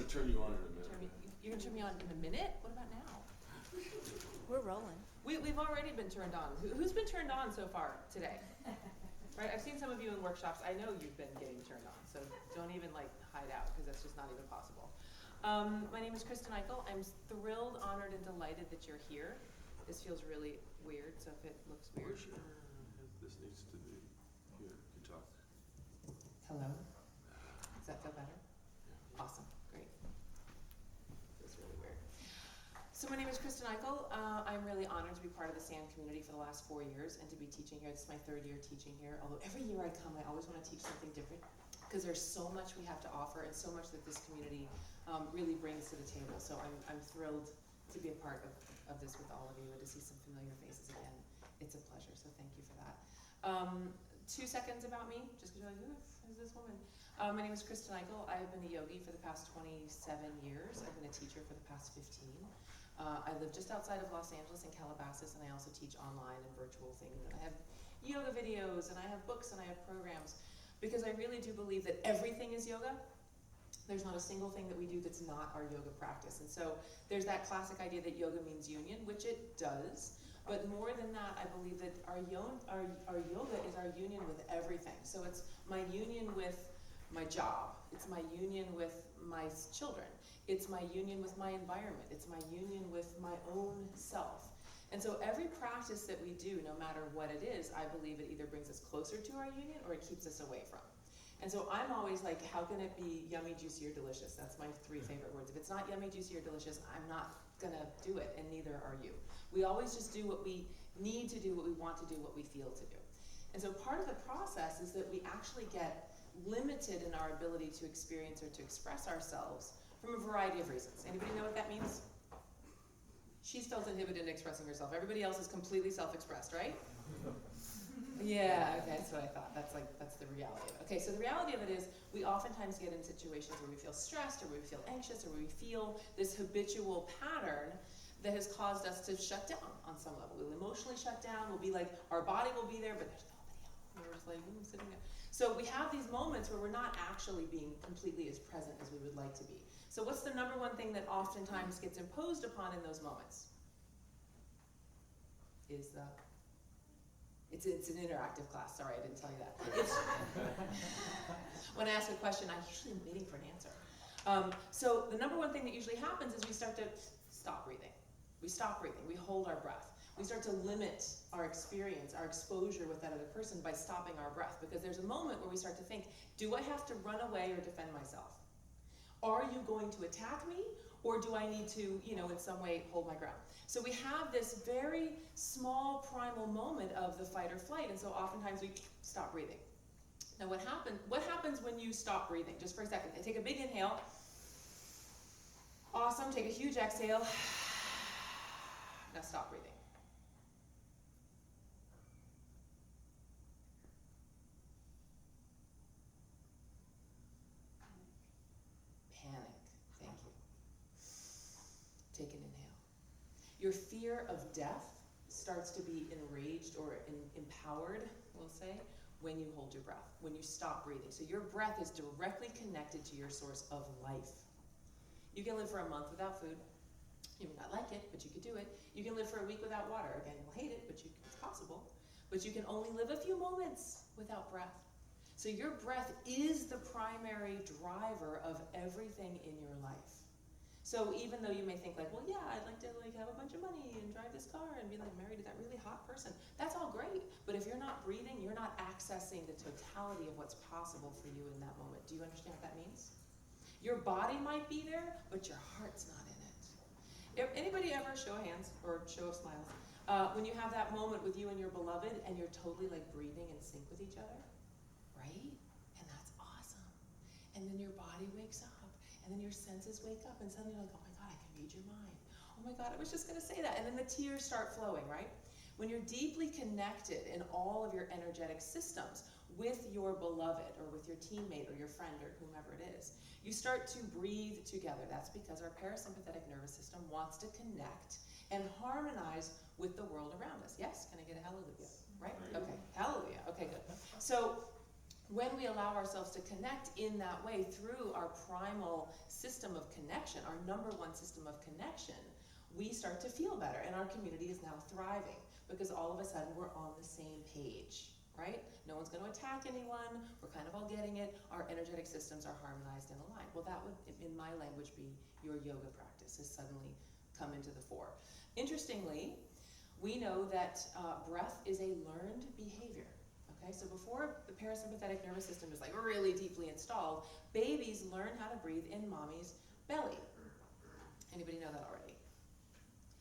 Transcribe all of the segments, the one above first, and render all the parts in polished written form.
gonna turn you on in a minute. You're gonna turn me on in a minute? What about now? We're rolling. We've already been turned on. Who's been turned on so far today? Right, I've seen some of you in workshops. I know you've been getting turned on, so don't even like hide out because that's just not even possible. My name is Kristen Eykel. I'm thrilled, honored, and delighted that you're here. This feels really weird, so if it looks weird. This needs to be here. You talk. Hello? Does that feel better? Awesome, great. Feels really weird. So my name is Kristen Eykel. I'm really honored to be part of the SAND community for the last 4 years and to be teaching here. This is my 3rd year teaching here. Although every year I come, I always want to teach something different because there's so much we have to offer and so much that this community really brings to the table. So I'm thrilled to be a part of this with all of you and to see some familiar faces again. It's a pleasure, so thank you for that. 2 seconds about me, just because you're like, who's this woman? My name is Kristen Eykel. I've been a yogi for the past 27 years. I've been a teacher for the past 15. I live just outside of Los Angeles in Calabasas, and I also teach online and virtual things. And I have yoga videos, and I have books, and I have programs, because I really do believe that everything is yoga. There's not a single thing that we do that's not our yoga practice. And so there's that classic idea that yoga means union, which it does. But more than that, I believe that our yoga is our union with everything. So it's my union with my job. It's my union with my children. It's my union with my environment. It's my union with my own self. And so every practice that we do, no matter what it is, I believe it either brings us closer to our union or it keeps us away from. And so I'm always like, how can it be yummy, juicy, or delicious? That's my 3 favorite words. If it's not yummy, juicy, or delicious, I'm not gonna do it, and neither are you. We always just do what we need to do, what we want to do, what we feel to do. And so part of the process is that we actually get limited in our ability to experience or to express ourselves from a variety of reasons. Anybody know what that means? She's felt inhibited in expressing herself. Everybody else is completely self-expressed, right? Yeah, okay, that's what I thought. That's the reality of it. Okay, so the reality of it is we oftentimes get in situations where we feel stressed or where we feel anxious or where we feel this habitual pattern that has caused us to shut down on some level. We'll emotionally shut down. We'll be like, our body will be there, but there's nobody else. We're just like, sitting there. So we have these moments where we're not actually being completely as present as we would like to be. So what's the #1 thing that oftentimes gets imposed upon in those moments? It's an interactive class. Sorry, I didn't tell you that. When I ask a question, I'm usually waiting for an answer. So the #1 thing that usually happens is we start to stop breathing. We stop breathing. We hold our breath. We start to limit our experience, our exposure with that other person by stopping our breath, because there's a moment where we start to think, do I have to run away or defend myself? Are you going to attack me, or do I need to, in some way hold my ground? So we have this very small primal moment of the fight or flight, and so oftentimes we stop breathing. Now what happens when you stop breathing? Just for a second, take a big inhale. Awesome, take a huge exhale. Now stop breathing. Panic, thank you. Take an inhale. Your fear of death starts to be enraged or empowered, we'll say, when you hold your breath, when you stop breathing. So your breath is directly connected to your source of life. You can live for a month without food. You may not like it, but you could do it. You can live for a week without water. Again, you'll hate it, but it's possible. But you can only live a few moments without breath. So your breath is the primary driver of everything in your life. So even though you may think like, well, yeah, I'd like to have a bunch of money and drive this car and be married to that really hot person, that's all great. But if you're not breathing, you're not accessing the totality of what's possible for you in that moment. Do you understand what that means? Your body might be there, but your heart's not in it. If anybody ever, show of hands or show of smiles, when you have that moment with you and your beloved and you're totally breathing in sync with each other, right? And that's awesome. And then your body wakes up, and then your senses wake up, and suddenly you're like, oh my God, I can read your mind. Oh my God, I was just gonna say that. And then the tears start flowing, right? When you're deeply connected in all of your energetic systems with your beloved or with your teammate or your friend or whomever it is, you start to breathe together. That's because our parasympathetic nervous system wants to connect and harmonize with the world around us. Yes? Can I get a hallelujah? Right? Okay. Hallelujah. Okay, good. So when we allow ourselves to connect in that way through our primal system of connection, our number one system of connection, we start to feel better, and our community is now thriving because all of a sudden we're on the same page, right? No one's going to attack anyone, we're kind of all getting it, our energetic systems are harmonized and aligned. Well, that would, in my language, be your yoga practice has suddenly come into the fore. Interestingly, we know that breath is a learned behavior. Okay, so before the parasympathetic nervous system is like really deeply installed, babies learn how to breathe in mommy's belly. Anybody know that already?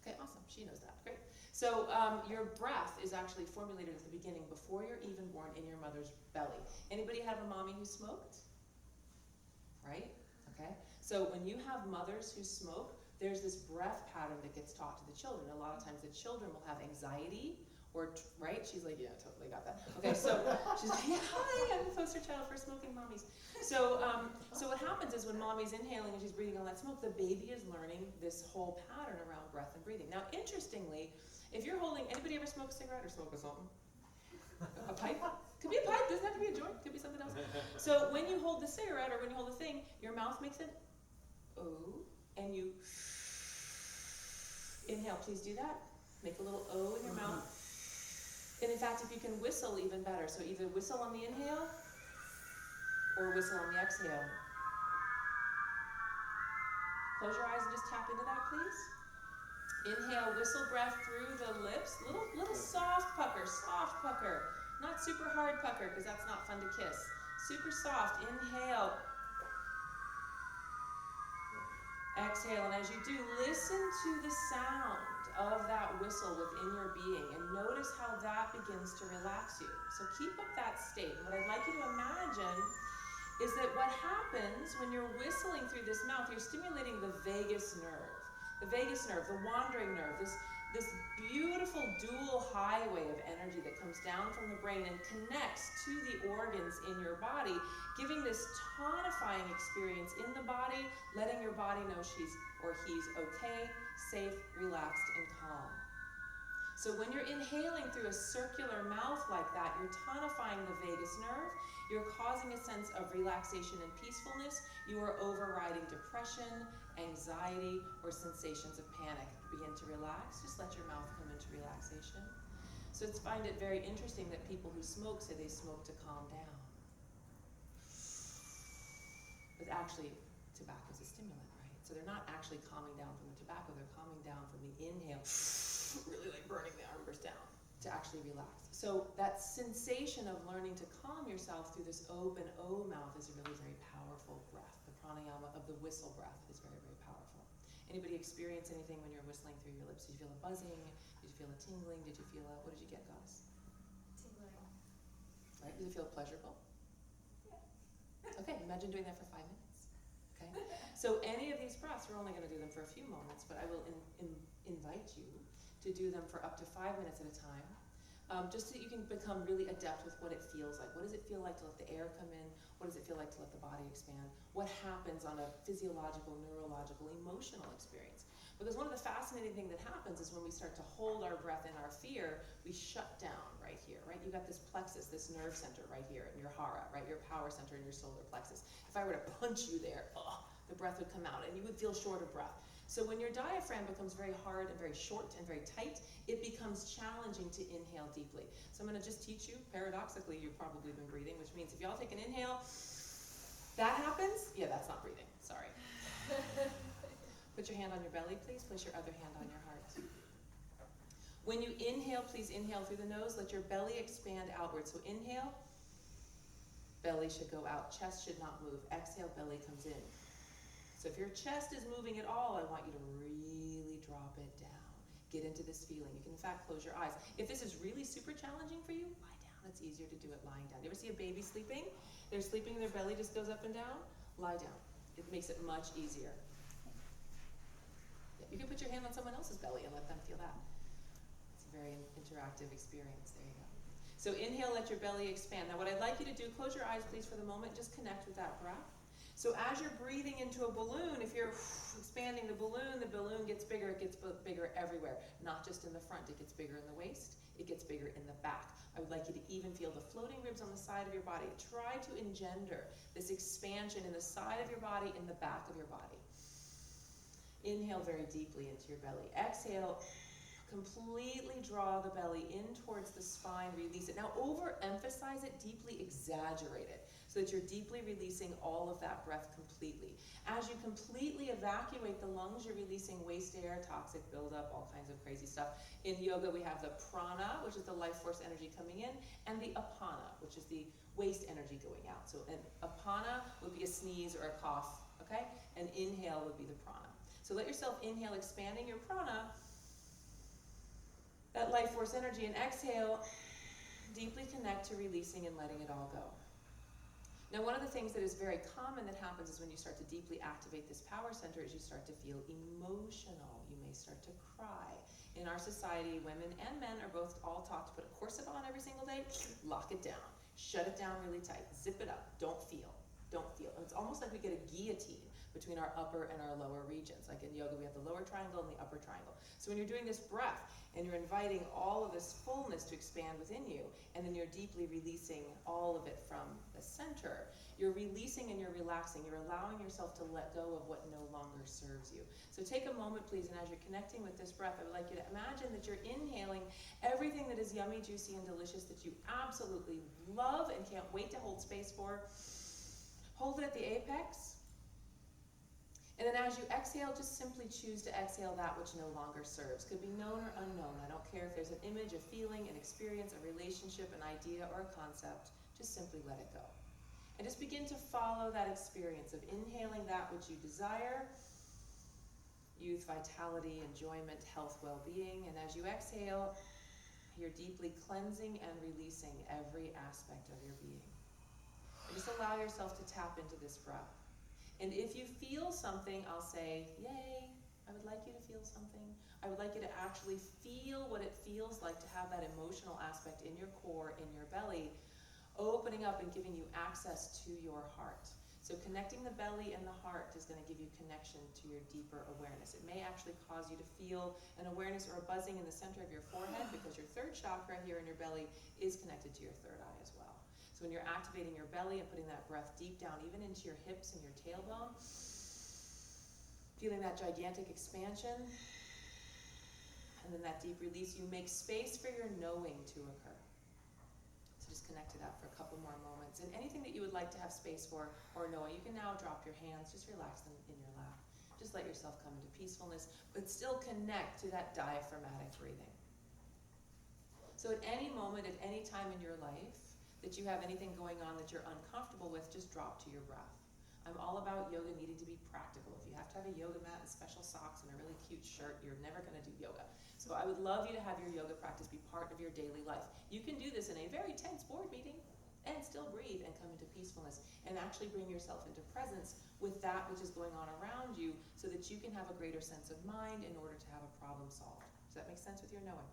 Okay, awesome, she knows that, great. So your breath is actually formulated at the beginning before you're even born in your mother's belly. Anybody have a mommy who smoked? Right, okay. So when you have mothers who smoke, there's this breath pattern that gets taught to the children. A lot of times the children will have anxiety, or, right? She's like, yeah, totally got that. Okay, so she's like, yeah, hi, I'm the poster child for smoking mommies. So what happens is when mommy's inhaling and she's breathing all that smoke, the baby is learning this whole pattern around breath and breathing. Now, interestingly, if you're holding, anybody ever smoke a cigarette or smoke a something? A pipe? Could be a pipe, doesn't have to be a joint, could be something else. So when you hold the cigarette or when you hold the thing, your mouth makes an O, and you inhale, please do that. Make a little O in your mouth. And in fact, if you can whistle, even better. So either whistle on the inhale or whistle on the exhale. Close your eyes and just tap into that, please. Inhale, whistle breath through the lips. Little soft pucker, Not super hard pucker, because that's not fun to kiss. Super soft, inhale. Exhale, and as you do, listen to the sound of that whistle within your being and notice how that begins to relax you. So keep up that state. And what I'd like you to imagine is that what happens when you're whistling through this mouth, you're stimulating the vagus nerve. The vagus nerve, the wandering nerve, this beautiful dual highway of energy that comes down from the brain and connects to the organs in your body, giving this tonifying experience in the body, letting your body know she's or he's okay, safe, relaxed, and calm. So when you're inhaling through a circular mouth like that, you're tonifying the vagus nerve, you're causing a sense of relaxation and peacefulness, you are overriding depression, anxiety, or sensations of panic. Begin to relax, just let your mouth come into relaxation. So I find it very interesting that people who smoke say they smoke to calm down. But actually, tobacco is a stimulant, right? So they're not actually calming down from the tobacco, they're calming down from the inhale, really like burning the armpits down to actually relax. So that sensation of learning to calm yourself through this open O mouth is a really very powerful breath. The pranayama of the whistle breath is very, very powerful. Anybody experience anything when you're whistling through your lips? Did you feel a buzzing? Did you feel a tingling? Did you feel a, what did you get, Goddess? Tingling. Right, did it feel pleasurable? Yeah. Okay, imagine doing that for 5 minutes. Okay, so any of these breaths, we're only going to do them for a few moments, but I will invite you to do them for up to 5 minutes at a time, just so that you can become really adept with what it feels like. What does it feel like to let the air come in? What does it feel like to let the body expand? What happens on a physiological, neurological, emotional experience? Because one of the fascinating things that happens is when we start to hold our breath in our fear, we shut down right here, right? You got this plexus, this nerve center right here in your hara, right? Your power center in your solar plexus. If I were to punch you there, the breath would come out and you would feel short of breath. So when your diaphragm becomes very hard and very short and very tight, it becomes challenging to inhale deeply. So I'm going to just teach you, paradoxically, you've probably been breathing, which means if y'all take an inhale, that happens, yeah, that's not breathing, sorry. Put your hand on your belly, please. Place your other hand on your heart. When you inhale, please inhale through the nose. Let your belly expand outward. So inhale, belly should go out. Chest should not move. Exhale, belly comes in. So if your chest is moving at all, I want you to really drop it down. Get into this feeling. You can, in fact, close your eyes. If this is really super challenging for you, lie down. It's easier to do it lying down. You ever see a baby sleeping? They're sleeping and their belly just goes up and down? Lie down. It makes it much easier. You can put your hand on someone else's belly and let them feel that. It's a very interactive experience. There you go. So inhale, let your belly expand. Now what I'd like you to do, close your eyes please for the moment, just connect with that breath. So as you're breathing into a balloon, if you're expanding the balloon gets bigger. It gets bigger everywhere, not just in the front. It gets bigger in the waist. It gets bigger in the back. I would like you to even feel the floating ribs on the side of your body. Try to engender this expansion in the side of your body, in the back of your body. Inhale very deeply into your belly. Exhale, completely draw the belly in towards the spine, release it. Now overemphasize it, deeply exaggerate it, so that you're deeply releasing all of that breath completely. As you completely evacuate the lungs, you're releasing waste air, toxic buildup, all kinds of crazy stuff. In yoga, we have the prana, which is the life force energy coming in, and the apana, which is the waste energy going out. So an apana would be a sneeze or a cough, okay? An inhale would be the prana. So let yourself inhale, expanding your prana, that life force energy, and exhale, deeply connect to releasing and letting it all go. Now, one of the things that is very common that happens is when you start to deeply activate this power center is you start to feel emotional. You may start to cry. In our society, women and men are both all taught to put a corset on every single day, lock it down, shut it down really tight, zip it up, don't feel. And it's almost like we get a guillotine between our upper and our lower regions. Like in yoga, we have the lower triangle and the upper triangle. So when you're doing this breath and you're inviting all of this fullness to expand within you, and then you're deeply releasing all of it from the center, you're releasing and you're relaxing. You're allowing yourself to let go of what no longer serves you. So take a moment, please, and as you're connecting with this breath, I would like you to imagine that you're inhaling everything that is yummy, juicy, and delicious that you absolutely love and can't wait to hold space for. Hold it at the apex. And then as you exhale, just simply choose to exhale that which no longer serves. Could be known or unknown. I don't care if there's an image, a feeling, an experience, a relationship, an idea, or a concept. Just simply let it go. And just begin to follow that experience of inhaling that which you desire, youth, vitality, enjoyment, health, well-being. And as you exhale, you're deeply cleansing and releasing every aspect of your being. And just allow yourself to tap into this breath. And if you feel something, I'll say, yay, I would like you to feel something. I would like you to actually feel what it feels like to have that emotional aspect in your core, in your belly, opening up and giving you access to your heart. So connecting the belly and the heart is going to give you connection to your deeper awareness. It may actually cause you to feel an awareness or a buzzing in the center of your forehead because your third chakra here in your belly is connected to your third eye as well. So when you're activating your belly and putting that breath deep down, even into your hips and your tailbone, feeling that gigantic expansion, and then that deep release, you make space for your knowing to occur. So just connect to that for a couple more moments. And anything that you would like to have space for or knowing, you can now drop your hands, just relax them in your lap. Just let yourself come into peacefulness, but still connect to that diaphragmatic breathing. So at any moment, at any time in your life, that you have anything going on that you're uncomfortable with, just drop to your breath. I'm all about yoga needing to be practical. If you have to have a yoga mat and special socks and a really cute shirt, you're never going to do yoga. So I would love you to have your yoga practice be part of your daily life. You can do this in a very tense board meeting and still breathe and come into peacefulness and actually bring yourself into presence with that which is going on around you so that you can have a greater sense of mind in order to have a problem solved. Does that make sense with your knowing?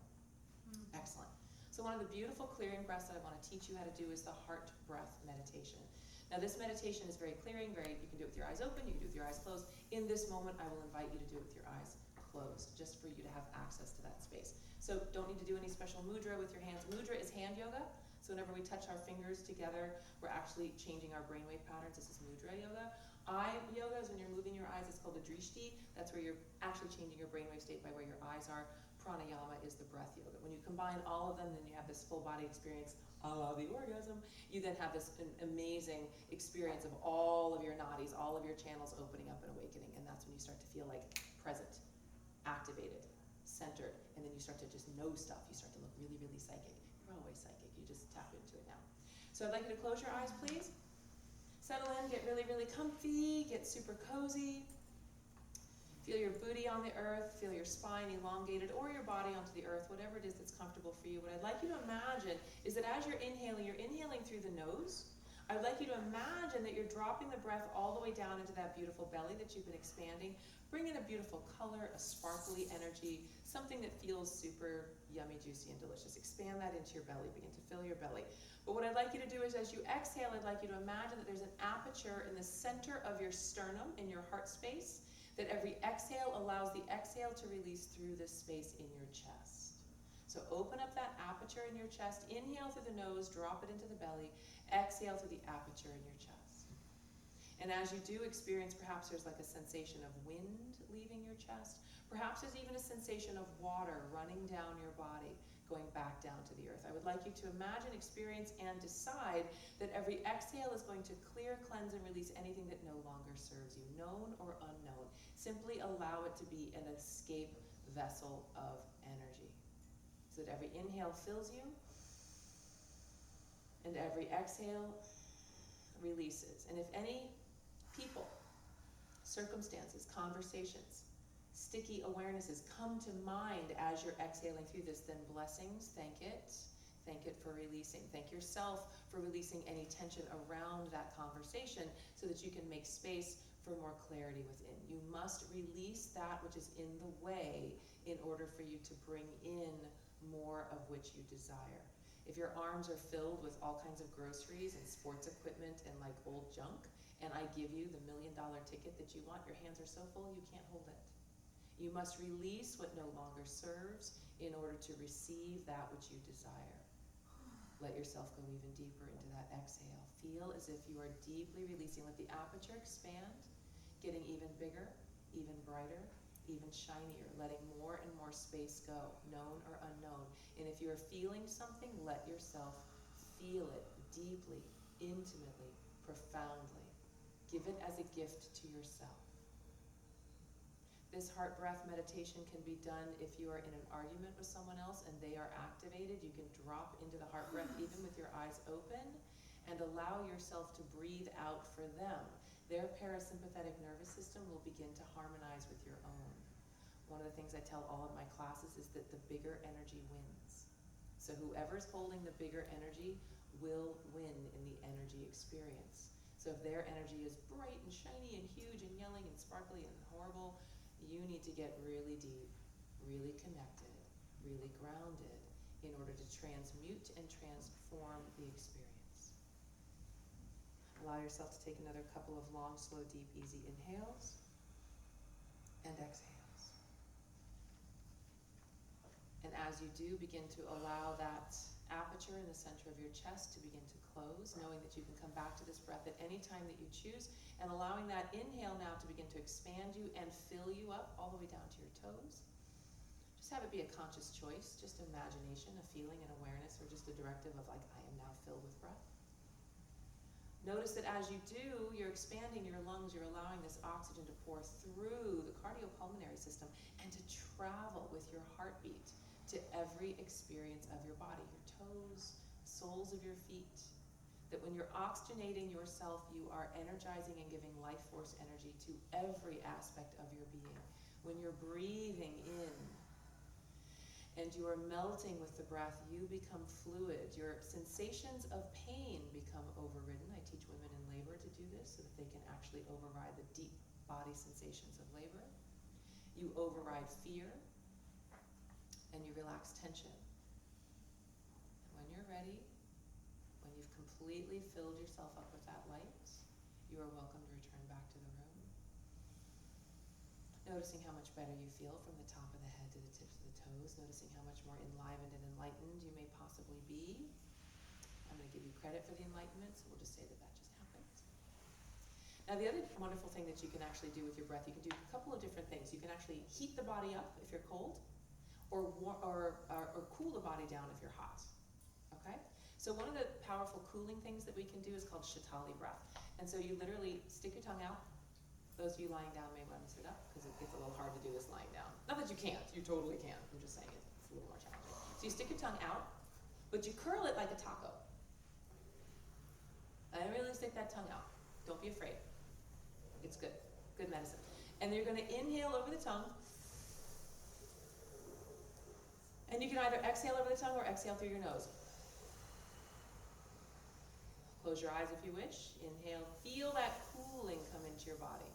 Mm-hmm. Excellent. So one of the beautiful clearing breaths that I want to teach you how to do is the heart breath meditation. Now this meditation is very clearing, you can do it with your eyes open, you can do it with your eyes closed. In this moment, I will invite you to do it with your eyes closed, just for you to have access to that space. So don't need to do any special mudra with your hands. Mudra is hand yoga. So whenever we touch our fingers together, we're actually changing our brainwave patterns. This is mudra yoga. Eye yoga is when you're moving your eyes. It's called the drishti. That's where you're actually changing your brainwave state by where your eyes are. Pranayama is the breath yoga. When you combine all of them, then you have this full body experience, a la the orgasm. You then have this amazing experience of all of your nadis, all of your channels opening up and awakening. And that's when you start to feel like present, activated, centered, and then you start to just know stuff. You start to look really, really psychic. You're always psychic. You just tap into it now. So I'd like you to close your eyes, please. Settle in, get really, really comfy, get super cozy. Feel your booty on the earth, feel your spine elongated, or your body onto the earth, whatever it is that's comfortable for you. What I'd like you to imagine is that as you're inhaling through the nose. I would like you to imagine that you're dropping the breath all the way down into that beautiful belly that you've been expanding. Bring in a beautiful color, a sparkly energy, something that feels super yummy, juicy, and delicious. Expand that into your belly. Begin to fill your belly. But what I'd like you to do is, as you exhale, I'd like you to imagine that there's an aperture in the center of your sternum, in your heart space, that every exhale allows the exhale to release through this space in your chest. So open up that aperture in your chest. Inhale through the nose, drop it into the belly. Exhale through the aperture in your chest. And as you do experience, perhaps there's like a sensation of wind leaving your chest. Perhaps there's even a sensation of water running down your body, going back down to the earth. I would like you to imagine, experience, and decide that every exhale is going to clear, cleanse, and release anything that no longer serves you, known or unknown. Simply allow it to be an escape vessel of energy. So that every inhale fills you, and every exhale releases. And if any people, circumstances, conversations, sticky awarenesses come to mind as you're exhaling through this, then blessings, thank it. Thank it for releasing. Thank yourself for releasing any tension around that conversation so that you can make space for more clarity within. You must release that which is in the way in order for you to bring in more of which you desire. If your arms are filled with all kinds of groceries and sports equipment and like old junk, and I give you the $1 million ticket that you want, your hands are so full you can't hold it. You must release what no longer serves in order to receive that which you desire. Let yourself go even deeper into that exhale. Feel as if you are deeply releasing. Let the aperture expand, getting even bigger, even brighter, even shinier, letting more and more space go, known or unknown. And if you're feeling something, let yourself feel it deeply, intimately, profoundly. Give it as a gift to yourself. This heart breath meditation can be done if you are in an argument with someone else and they are activated. You can drop into the heart breath even with your eyes open and allow yourself to breathe out for them. Their parasympathetic nervous system will begin to harmonize with your own. One of the things I tell all of my classes is that the bigger energy wins. So whoever's holding the bigger energy will win in the energy experience. So if their energy is bright and shiny and huge and yelling and sparkly and horrible, you need to get really deep, really connected, really grounded in order to transmute and transform the experience. Allow yourself to take another couple of long, slow, deep, easy inhales and exhales. And as you do, begin to allow that aperture in the center of your chest to begin to close, knowing that you can come back to this breath at any time that you choose, and allowing that inhale now to begin to expand you and fill you up all the way down to your toes. Just have it be a conscious choice, just imagination, a feeling, an awareness, or just a directive of like, I am now filled with breath. Notice that as you do, you're expanding your lungs, you're allowing this oxygen to pour through the cardiopulmonary system and to travel with your heartbeat to every experience of your body, your toes, soles of your feet. That when you're oxygenating yourself, you are energizing and giving life force energy to every aspect of your being. When you're breathing in and you are melting with the breath, you become fluid. Your sensations of pain become overridden. I teach women in labor to do this so that they can actually override the deep body sensations of labor. You override fear and you relax tension. And when you're ready, when you've completely filled yourself up with that light, you are welcome to return back to the room. Noticing how much better you feel from the top of the head to the tips of the toes, noticing how much more enlivened and enlightened you may possibly be. I'm going to give you credit for the enlightenment, so we'll just say that that just happened. Now the other wonderful thing that you can actually do with your breath, you can do a couple of different things. You can actually heat the body up if you're cold, or cool the body down if you're hot, okay? So one of the powerful cooling things that we can do is called Shatali breath. And so you literally stick your tongue out. Those of you lying down may want to sit up because it gets a little hard to do this lying down. Not that you can't, you totally can. I'm just saying it's a little more challenging. So you stick your tongue out, but you curl it like a taco. And really stick that tongue out. Don't be afraid. It's good, good medicine. And you're gonna inhale over the tongue. And you can either exhale over the tongue or exhale through your nose. Close your eyes if you wish. Inhale, feel that cooling come into your body.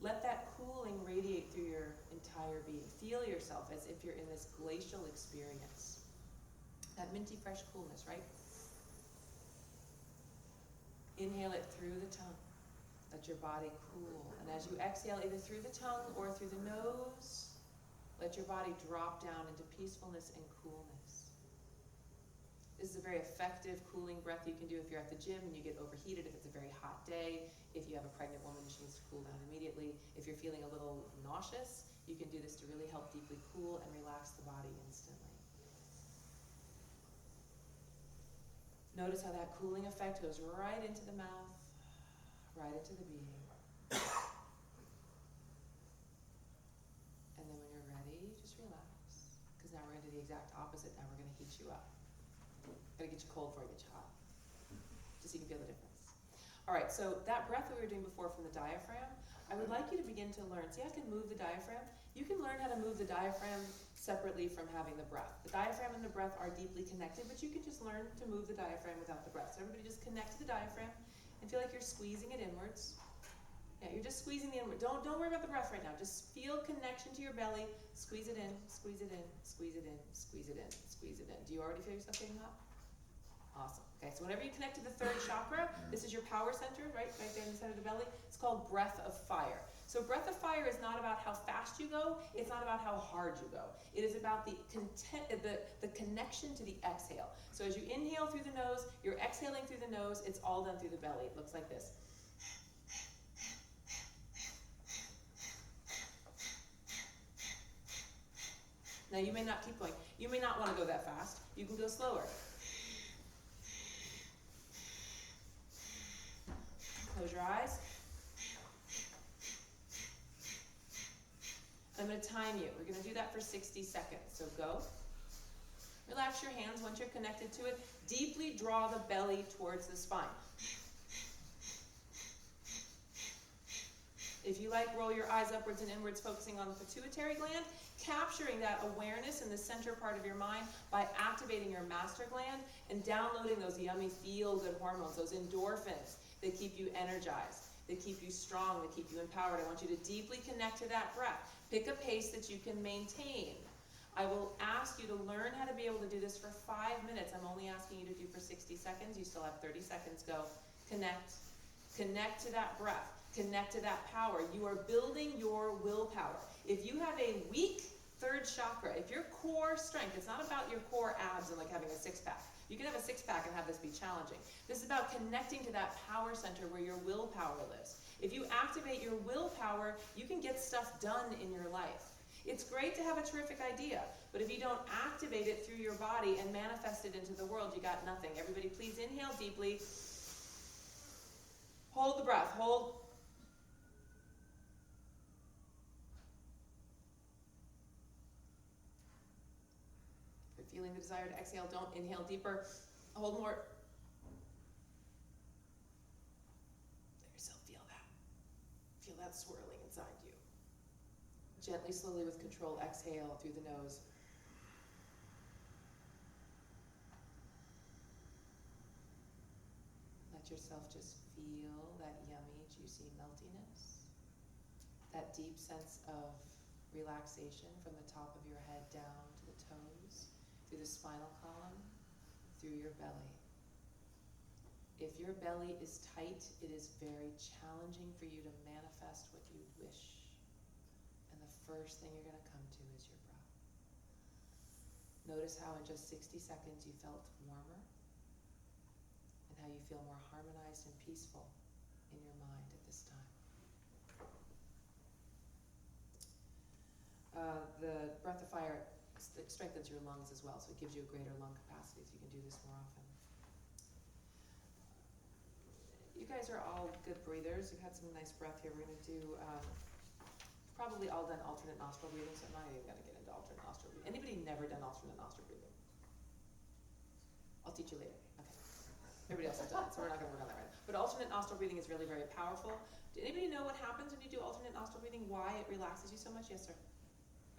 Let that cooling radiate through your entire being. Feel yourself as if you're in this glacial experience. That minty fresh coolness, right? Inhale it through the tongue. Let your body cool. And as you exhale, either through the tongue or through the nose, let your body drop down into peacefulness and coolness. This is a very effective cooling breath you can do if you're at the gym and you get overheated, if it's a very hot day, if you have a pregnant woman and she needs to cool down immediately. If you're feeling a little nauseous, you can do this to really help deeply cool and relax the body instantly. Notice how that cooling effect goes right into the mouth, right into the being. And then when you're ready, just relax. Because now we're going to do the exact opposite. Now we're going to heat you up. Gotta get you cold before I get you hot. Just so you can feel the difference. All right, so that breath that we were doing before from the diaphragm, I would like you to begin to learn. See, I can move the diaphragm. You can learn how to move the diaphragm separately from having the breath. The diaphragm and the breath are deeply connected, but you can just learn to move the diaphragm without the breath. So everybody just connect to the diaphragm and feel like you're squeezing it inwards. Yeah, you're just squeezing the inward. Don't worry about the breath right now. Just feel connection to your belly. Squeeze it in, squeeze it in, squeeze it in, squeeze it in, squeeze it in. Do you already feel yourself getting hot? Awesome. Okay, so whenever you connect to the third chakra, this is your power center, right there in the center of the belly. It's called breath of fire. So breath of fire is not about how fast you go. It's not about how hard you go. It is about the connection to the exhale. So as you inhale through the nose, you're exhaling through the nose. It's all done through the belly. It looks like this. Now you may not keep going. You may not want to go that fast. You can go slower. Close your eyes. I'm going to time you. We're going to do that for 60 seconds. So go. Relax your hands once you're connected to it. Deeply draw the belly towards the spine. If you like, roll your eyes upwards and inwards, focusing on the pituitary gland, capturing that awareness in the center part of your mind by activating your master gland and downloading those yummy feel-good hormones, those endorphins that keep you energized, that keep you strong, that keep you empowered. I want you to deeply connect to that breath. Pick a pace that you can maintain. I will ask you to learn how to be able to do this for 5 minutes. I'm only asking you to do for 60 seconds. You still have 30 seconds. Go. Connect. Connect to that breath. Connect to that power. You are building your willpower. If you have a weak third chakra, if your core strength, it's not about your core abs and like having a six-pack. You can have a six-pack and have this be challenging. This is about connecting to that power center where your willpower lives. If you activate your willpower, you can get stuff done in your life. It's great to have a terrific idea, but if you don't activate it through your body and manifest it into the world, you got nothing. Everybody please inhale deeply. Hold the breath. Hold. If you're feeling the desire to exhale, don't inhale deeper. Hold more. Let yourself feel that. Feel that swirling inside you. Gently, slowly, with control, exhale through the nose. Let yourself just feel that yummy, juicy meltiness. That deep sense of relaxation from the top of your head down to the toes, through the spinal column, through your belly. If your belly is tight, it is very challenging for you to manifest what you wish. And the first thing you're going to come to is your breath. Notice how in just 60 seconds you felt warmer, and how you feel more harmonized and peaceful in your mind at this time. The breath of fire strengthens your lungs as well, so it gives you a greater lung capacity, so you can do this more often. You guys are all good breathers. You've had some nice breath here. We're going to do, probably all done alternate nostril breathing, so I'm not even going to get into alternate nostril breathing. Anybody never done alternate nostril breathing? I'll teach you later. Okay. Everybody else has done it, so we're not going to work on that right now. But alternate nostril breathing is really very powerful. Did anybody know what happens when you do alternate nostril breathing? Why it relaxes you so much? Yes, sir.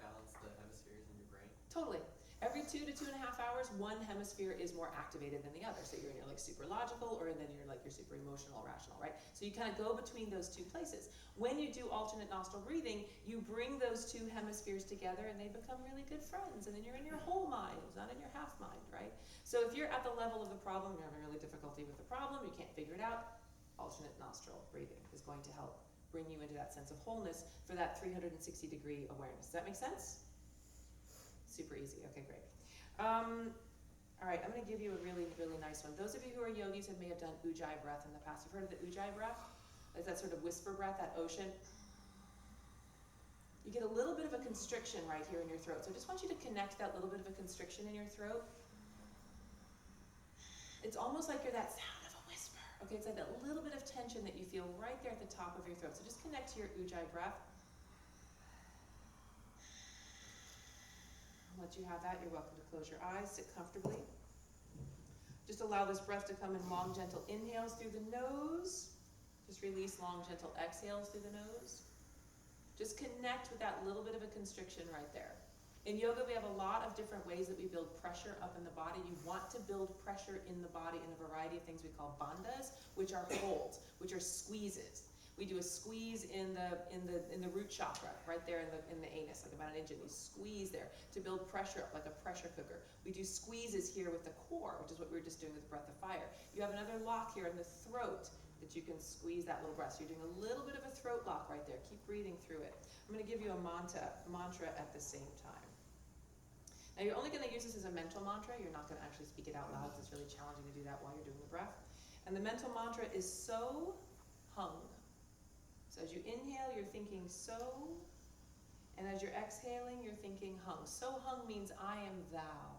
Balance the hemispheres in your brain. Totally. Every 2 to 2.5 hours, one hemisphere is more activated than the other. So you're in your like super logical, or then you're like your super emotional, rational, right? So you kind of go between those two places. When you do alternate nostril breathing, you bring those two hemispheres together and they become really good friends. And then you're in your whole mind, not in your half mind, right? So if you're at the level of the problem, you're having really difficulty with the problem, you can't figure it out, alternate nostril breathing is going to help bring you into that sense of wholeness for that 360-degree awareness. Does that make sense? Super easy. Okay, great. All right, I'm going to give you a really, really nice one. Those of you who are yogis may have done ujjayi breath in the past. You've heard of the ujjayi breath? It's that sort of whisper breath, that ocean. You get a little bit of a constriction right here in your throat. So I just want you to connect that little bit of a constriction in your throat. It's almost like you're that sound of a whisper. Okay, it's like that little bit of tension that you feel right there at the top of your throat. So just connect to your ujjayi breath. Once you have that, you're welcome to close your eyes, sit comfortably. Just allow this breath to come in long, gentle inhales through the nose. Just release long, gentle exhales through the nose. Just connect with that little bit of a constriction right there. In yoga, we have a lot of different ways that we build pressure up in the body. You want to build pressure in the body in a variety of things we call bandhas, which are holds, which are squeezes. We do a squeeze in the root chakra, right there in the anus, like about an inch, and you squeeze there to build pressure up like a pressure cooker. We do squeezes here with the core, which is what we were just doing with breath of fire. You have another lock here in the throat that you can squeeze that little breath. So you're doing a little bit of a throat lock right there. Keep breathing through it. I'm going to give you a mantra at the same time. Now you're only going to use this as a mental mantra. You're not going to actually speak it out loud because it's really challenging to do that while you're doing the breath. And the mental mantra is so hung. So as you inhale, you're thinking so, and as you're exhaling, you're thinking hung. So hung means I am thou.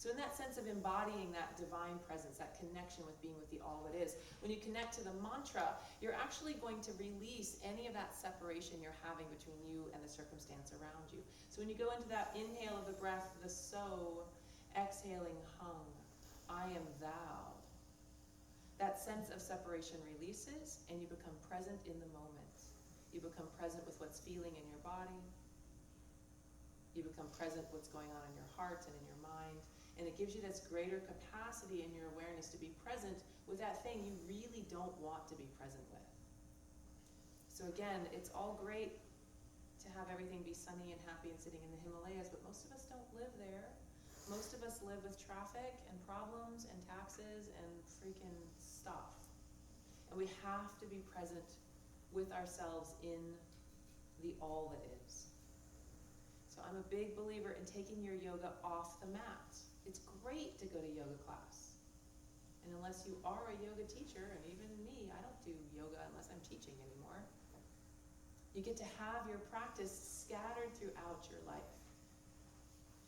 So in that sense of embodying that divine presence, that connection with being with the all that is, when you connect to the mantra, you're actually going to release any of that separation you're having between you and the circumstance around you. So when you go into that inhale of the breath, the so, exhaling hung, I am thou. That sense of separation releases and you become present in the moment. You become present with what's feeling in your body. You become present with what's going on in your heart and in your mind. And it gives you this greater capacity in your awareness to be present with that thing you really don't want to be present with. So again, it's all great to have everything be sunny and happy and sitting in the Himalayas, but most of us don't live there. Most of us live with traffic and problems and taxes and freaking stuff. And we have to be present with ourselves in the all that is. So I'm a big believer in taking your yoga off the mat. It's great to go to yoga class. And unless you are a yoga teacher, and even me, I don't do yoga unless I'm teaching anymore. You get to have your practice scattered throughout your life.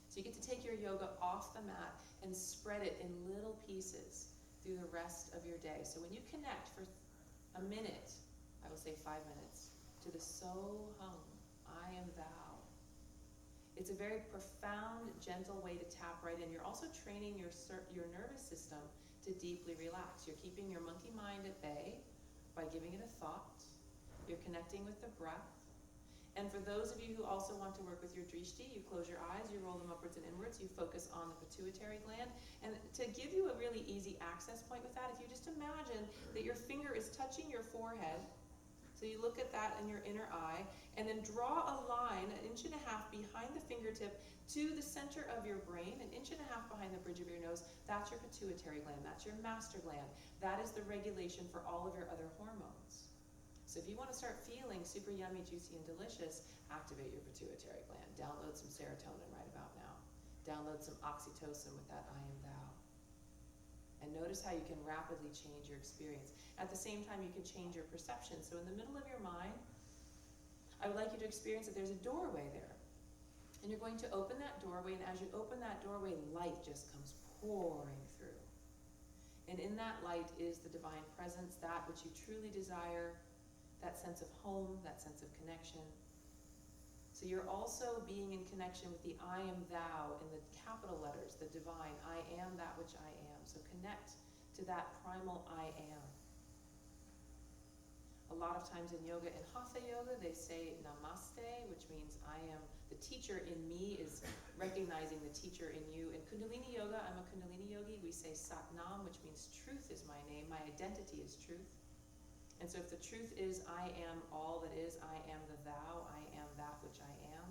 So you get to take your yoga off the mat and spread it in little pieces through the rest of your day. So when you connect for a minute, I will say 5 minutes, to the so hung, I am thou. It's a very profound, gentle way to tap right in. You're also training your nervous system to deeply relax. You're keeping your monkey mind at bay by giving it a thought. You're connecting with the breath. And for those of you who also want to work with your drishti, you close your eyes, you roll them upwards and inwards, you focus on the pituitary gland. And to give you a really easy access point with that, if you just imagine that your finger is touching your forehead, so you look at that in your inner eye, and then draw a line 1.5 inches behind the fingertip to the center of your brain, 1.5 inches behind the bridge of your nose. That's your pituitary gland, that's your master gland. That is the regulation for all of your other hormones. So if you want to start feeling super yummy, juicy, and delicious, activate your pituitary gland. Download some serotonin right about now. Download some oxytocin with that I am thou. And notice how you can rapidly change your experience. At the same time, you can change your perception. So in the middle of your mind, I would like you to experience that there's a doorway there. And you're going to open that doorway, and as you open that doorway, light just comes pouring through. And in that light is the divine presence, that which you truly desire, that sense of home, that sense of connection. So you're also being in connection with the I am thou in the capital letters, the divine. I am that which I am. So connect to that primal I am. A lot of times in yoga, in hatha yoga, they say namaste, which means I am, the teacher in me is recognizing the teacher in you. In Kundalini yoga, I'm a Kundalini yogi, we say Satnam, which means truth is my name, my identity is truth. And so if the truth is I am all that is, I am the thou, I am that which I am,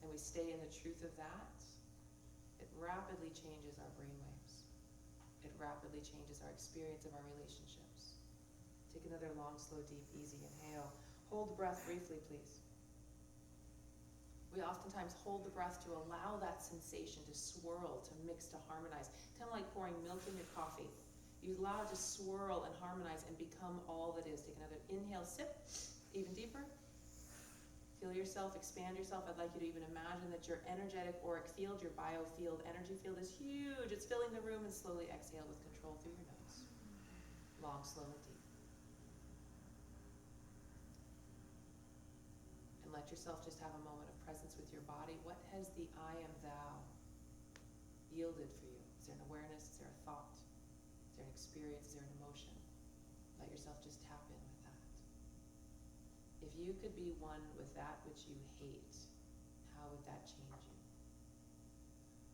and we stay in the truth of that, it rapidly changes our brainwaves. It rapidly changes our experience of our relationships. Take another long, slow, deep, easy inhale. Hold the breath briefly, please. We oftentimes hold the breath to allow that sensation to swirl, to mix, to harmonize. Kind of like pouring milk in your coffee. You allow it to swirl and harmonize and become all that is. Take another inhale, sip, even deeper. Feel yourself, expand yourself. I'd like you to even imagine that your energetic auric field, your biofield, energy field is huge. It's filling the room, and slowly exhale with control through your nose. Long, slow, and deep. And let yourself just have a moment of presence with your body. What has the I am thou yielded for you? Is there an awareness? Is there a thought? Is there an experience? Is there an emotion? Let yourself just tap in with that. If you could be one with that which you hate, how would that change you?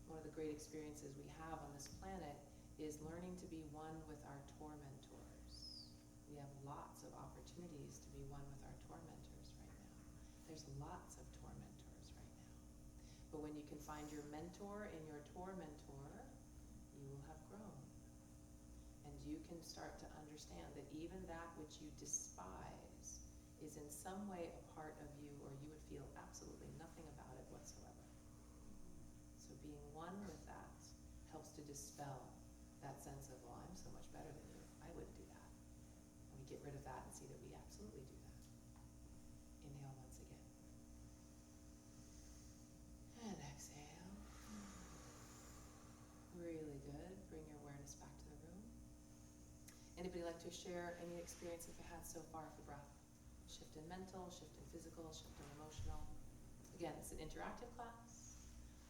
One of the great experiences we have on this planet is learning to be one with our tormentors. We have lots of opportunities to be one with our tormentors right now. There's lots of tormentors right now. But when you can find your mentor in your tormentor, you will have grown. And you can start to understand that even that which you despise is in some way a part of you, or you would feel absolutely nothing about it whatsoever. So being one with that helps to dispel that sense of, well, I'm so much better than you. I wouldn't do that. And we get rid of that and see that we absolutely do that. Inhale once again. And exhale. Really good. Bring your awareness back to the room. Anybody like to share any experiences they've had so far with the breath? Shift in mental, shift in physical, shift in emotional. Again, it's an interactive class.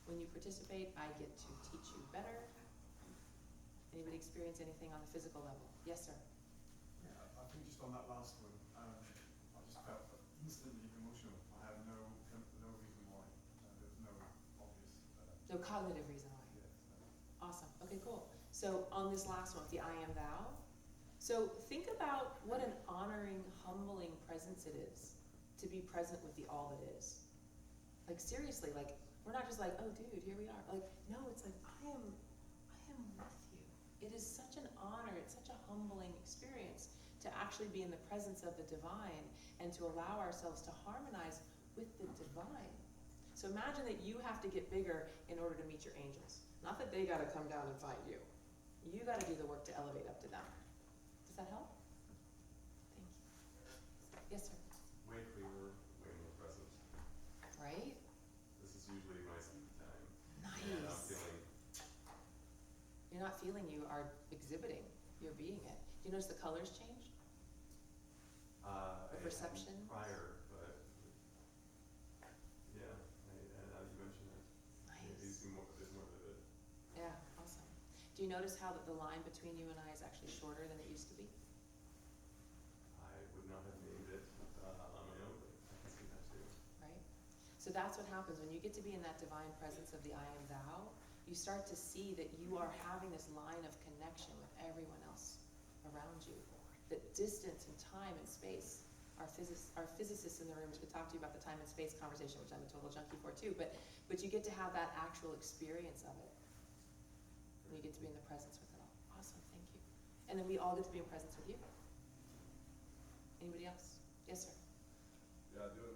When you participate, I get to teach you better. Anybody experience anything on the physical level? Yes, sir. Yeah, I think just on that last one, I just felt instantly emotional. I have no reason why. There's no obvious. No cognitive reason why. Yeah, Awesome. Okay, cool. So on this last one, the I am thou. So think about what an honoring, humbling presence it is to be present with the all that is. Like seriously, like we're not just like, oh dude, here we are. Like, no, it's like I am with you. It is such an honor, it's such a humbling experience to actually be in the presence of the divine and to allow ourselves to harmonize with the divine. So imagine that you have to get bigger in order to meet your angels. Not that they gotta come down and find you. You gotta do the work to elevate up to them. Does that help? Thank you. Yes, sir. Way clearer, way more present. Right? This is usually my sleep time. Nice. And I'm feeling, You're not feeling, you are exhibiting. You're being it. Do you notice the colors change? I The perception? hadn't prior, but yeah, now you mentioned it. Nice. It's more vivid. Yeah, awesome. Do you notice how that the line between you and I is actually shorter than it used to be? I would not have named it on my own, but I can see that too. Right? So that's what happens when you get to be in that divine presence of the I am thou. You start to see that you are having this line of connection with everyone else around you. That distance and time and space, our physicists in the rooms could talk to you about the time and space conversation, which I'm a total junkie for too, but you get to have that actual experience of it. And you get to be in the presence with it all. Awesome, thank you. And then we all get to be in presence with you. Anybody else? Yes, sir. Yeah, doing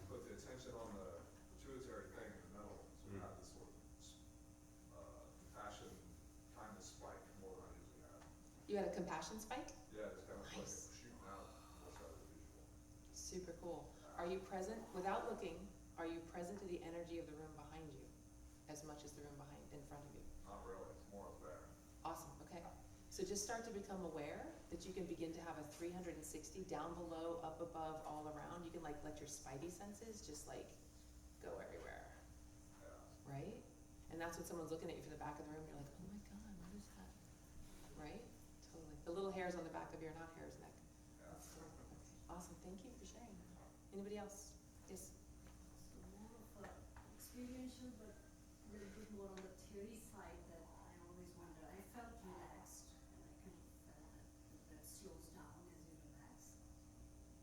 put the attention on the pituitary thing in the middle, so we have this sort of compassion kind of spike more than I usually have. You had a compassion spike? Yeah, it's kind of like Nice. we're shooting out outside of the visual. Super cool. Are you present, without looking, are you present to the energy of the room behind you as much as the room in front of you? Not really, it's more up there. Awesome, okay. So just start to become aware that you can begin to have a 360 down below, up above, all around. You can like let your spidey senses just like go everywhere, Yeah. right? And that's when someone's looking at you from the back of the room, you're like, oh my God, what is that? Right? Totally. The little hairs on the back of your, not hairs, neck. Yeah. Anybody else? Yes? So more of a experiential, but a little bit more on the theory side that I always wonder. I felt relaxed, and I kind of felt that the breath slows down as you relax.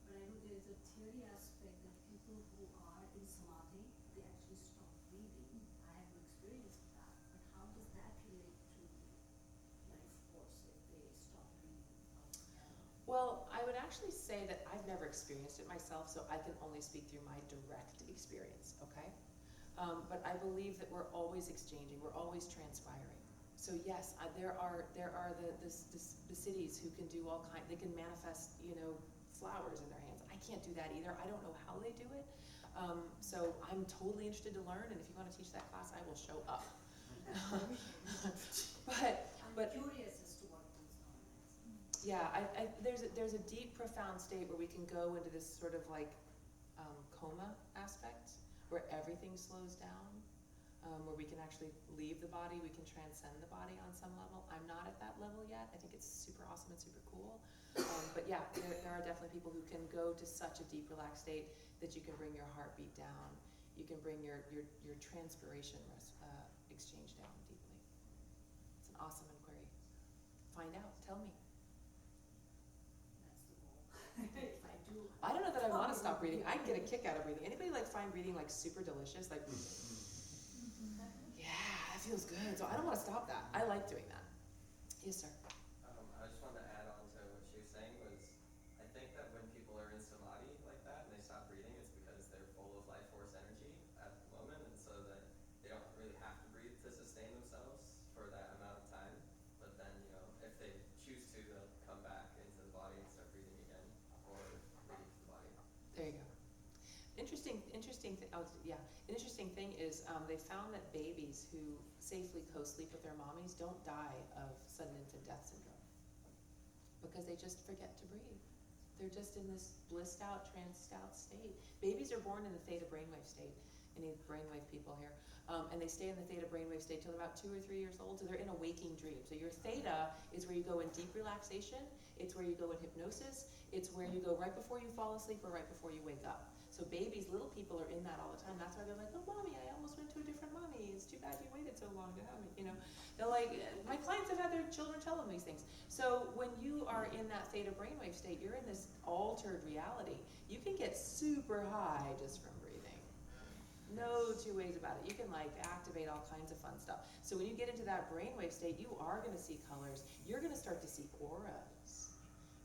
But I know there is a theory aspect that people who are in samadhi, they actually stop breathing. I have no experience with that, but how does that relate to life force if they stop breathing altogether? Well, I would actually say that I've never experienced it myself, so I can only speak through my direct experience, okay? But I believe that we're always exchanging, we're always transpiring. So yes, there are the cities who can do all kind, they can manifest, you know, flowers in their hands. I can't do that either. I don't know how they do it. So I'm totally interested to learn, and if you want to teach that class, I will show up. But curious as to what goes on next. yeah, there's a deep, profound state where we can go into this sort of like coma aspect, where everything slows down, where we can actually leave the body, we can transcend the body on some level. I'm not at that level yet. I think it's super awesome and super cool. But yeah, there are definitely people who can go to such a deep, relaxed state that you can bring your heartbeat down. You can bring your transpiration exchange down deeply. It's an awesome inquiry. Find out. Tell me. That's the goal. If I do. I don't know that I want to stop breathing. I get a kick out of breathing. Anybody like find breathing like super delicious? Like, yeah, that feels good. So I don't want to stop that. I like doing that. Yes, sir. I just wanted to add on to what she was saying was, I think that when people are in samadhi like that and they stop breathing, it's because they're full of life force energy at the moment, and so that they don't really have to breathe to sustain themselves for that amount of time. But then, you know, if they choose to, they'll come back into the body and start breathing again, or leave the body. There you go. An interesting thing is they found that babies who safely co-sleep with their mommies don't die of sudden infant death syndrome because they just forget to breathe. They're just in this blissed out, tranced out state. Babies are born in the theta brainwave state. Any brainwave people here? And they stay in the theta brainwave state till about 2 or 3 years old, so they're in a waking dream. So your theta is where you go in deep relaxation, it's where you go in hypnosis, it's where you go right before you fall asleep or right before you wake up. So babies, little people are in that all the time. That's why they're like, oh mommy, I almost went to a different mommy. It's too bad you waited so long to have me. You know, they're like, my clients have had their children tell them these things. So when you are in that theta brainwave state, you're in this altered reality. You can get super high just from breathing. No two ways about it. You can like activate all kinds of fun stuff. So when you get into that brainwave state, you are going to see colors. You're going to start to see auras.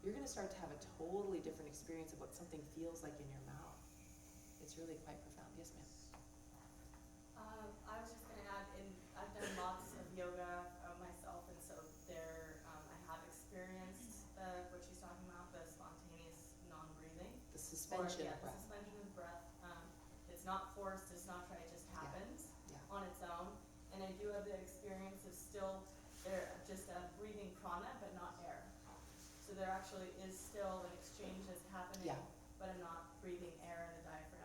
You're going to start to have a totally different experience of what something feels like in your mouth. It's really quite profound. Yes, ma'am. I was just going to add, I've done lots of yoga myself, and so I have experienced what she's talking about, the spontaneous non-breathing. The suspension of The breath. suspension of breath. It's not forced, it's not tried, it just happens on its own. And I do have the experience of still, just breathing prana, but not air. So there actually is still an exchange that's happening, but I'm not breathing air in the diaphragm.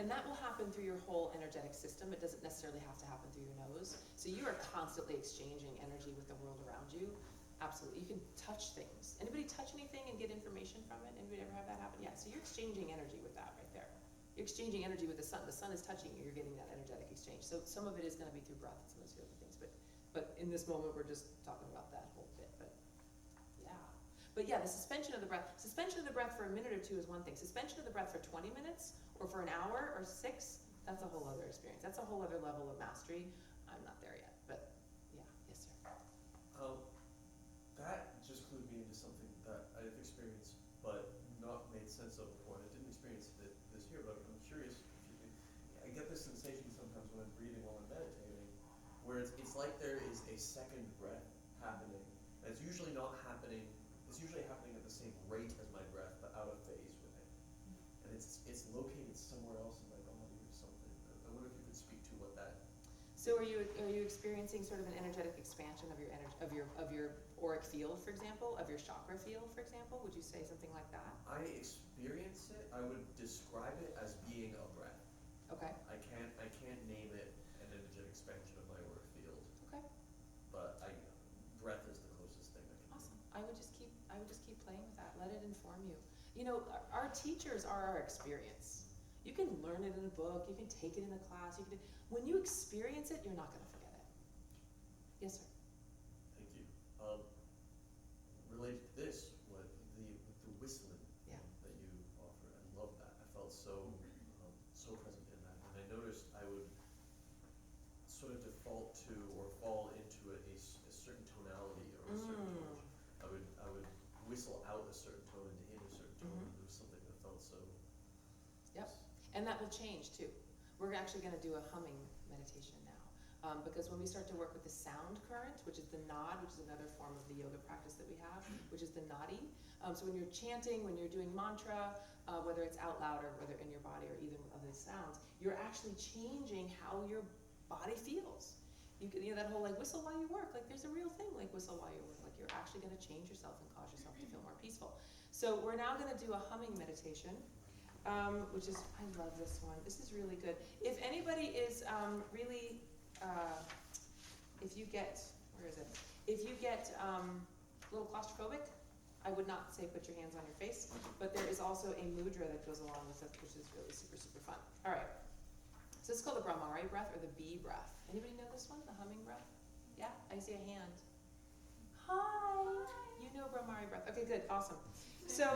And that will happen through your whole energetic system. It doesn't necessarily have to happen through your nose. So you are constantly exchanging energy with the world around you. Absolutely. You can touch things. Anybody touch anything and get information from it? Anybody ever have that happen? Yeah, so you're exchanging energy with that right there. You're exchanging energy with the sun. The sun is touching you. You're getting that energetic exchange. So some of it is going to be through breath and some of those other things. But in this moment, we're just talking about that whole bit. But yeah, the suspension of the breath. Suspension of the breath for a minute or two is one thing. Suspension of the breath for 20 minutes or for an hour or 6, that's a whole other experience. That's a whole other level of mastery. I'm not there yet, but yeah, yes sir. That just clued me into something that I've experienced but not made sense of before. And I didn't experience it this year, but I'm curious if you can. I get this sensation sometimes when I'm breathing while I'm meditating, where it's like there is a second breath happening. And it's usually not happening. It's usually happening at the same rate as my breath, but out of phase with it. And it's located somewhere else in my body or something. I wonder if you could speak to what that. So are you experiencing sort of an energetic expansion of your auric field, for example, of your chakra field, for example? Would you say something like that? I experience it. I would describe it as being a breath. Okay. I can't name it an energetic expansion of my auric field. Okay. But breath is the closest thing I can. Awesome. I would just keep playing with that. Let it inform you. You know, our teachers are our experience. You can learn it in a book, you can take it in a class, when you experience it, you're not gonna forget it. Yes, sir? Thank you. Related to this, the whistling Yeah. that you offer, I love that. I felt so present in that, and I noticed I would sort of default to or fall into a certain tonality or a certain tone. I would whistle out a certain tone and in a certain tone, and there was something that felt so. Yep. And that will change too. We're actually going to do a humming meditation now, because when we start to work with the sound current, which is the nod, which is another form of the yoga practice that we have, which is the nadi. So when you're chanting, when you're doing mantra, whether it's out loud or whether in your body or either of these sounds, you're actually changing how your body feels. You know that whole like whistle while you work, like there's a real thing like whistle while you work, like you're actually going to change yourself and cause yourself to feel more peaceful. So we're now going to do a humming meditation. Which is, I love this one. This is really good. If anybody is really, if you get, where is it? If you get a little claustrophobic, I would not say put your hands on your face, but there is also a mudra that goes along with it, which is really super, super fun. All right. So this is called the Brahmari breath or the bee breath. Anybody know this one, the humming breath? Yeah, I see a hand. Hi. You know Brahmari breath. Okay, good, awesome. So,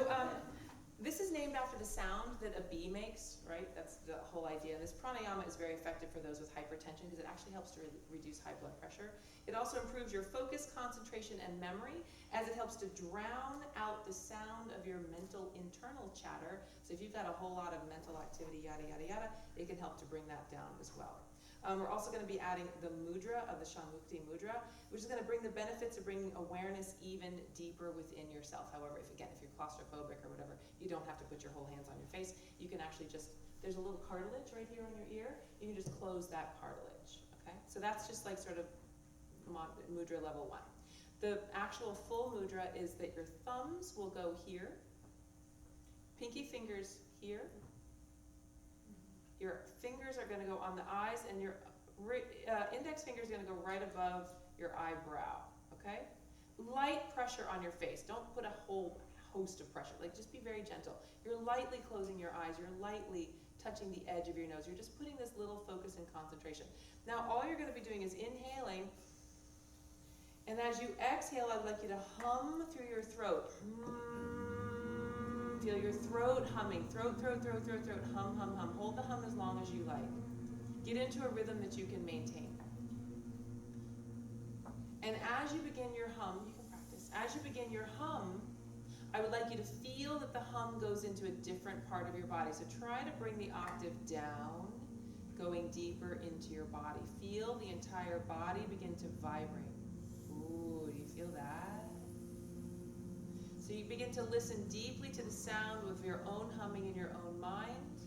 this is named after the sound that a bee makes, right? That's the whole idea. This pranayama is very effective for those with hypertension because it actually helps to reduce high blood pressure. It also improves your focus, concentration, and memory as it helps to drown out the sound of your mental internal chatter. So if you've got a whole lot of mental activity, yada, yada, yada, it can help to bring that down as well. We're also going to be adding the mudra of the Shanmukti mudra, which is going to bring the benefits of bringing awareness even deeper within yourself. However, if you're claustrophobic or whatever, you don't have to put your whole hands on your face. You can actually just, there's a little cartilage right here on your ear. You can just close that cartilage, okay? So that's just like sort of mudra level 1. The actual full mudra is that your thumbs will go here, pinky fingers here, your fingers are going to go on the eyes, and your index finger is going to go right above your eyebrow, okay? Light pressure on your face. Don't put a whole host of pressure. Like, just be very gentle. You're lightly closing your eyes. You're lightly touching the edge of your nose. You're just putting this little focus and concentration. Now, all you're going to be doing is inhaling, and as you exhale, I'd like you to hum through your throat. Feel your throat humming. Throat, throat, throat, throat, throat. Hum, hum, hum. Hold the hum as long as you like. Get into a rhythm that you can maintain. And as you begin your hum, you can practice. As you begin your hum, I would like you to feel that the hum goes into a different part of your body. So try to bring the octave down, going deeper into your body. Feel the entire body begin to vibrate. Ooh, do you feel that? So you begin to listen deeply to the sound with your own humming in your own mind,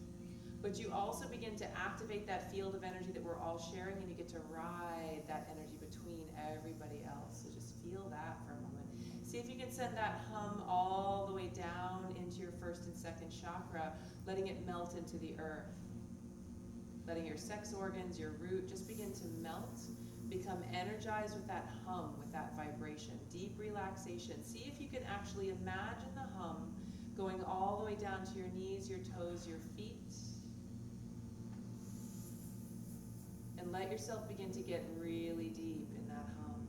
but you also begin to activate that field of energy that we're all sharing, and you get to ride that energy between everybody else. So just feel that for a moment. See if you can send that hum all the way down into your first and second chakra, letting it melt into the earth. Letting your sex organs, your root, just begin to melt. Become energized with that hum, with that vibration. Deep relaxation. See if you can actually imagine the hum going all the way down to your knees, your toes, your feet. And let yourself begin to get really deep in that hum.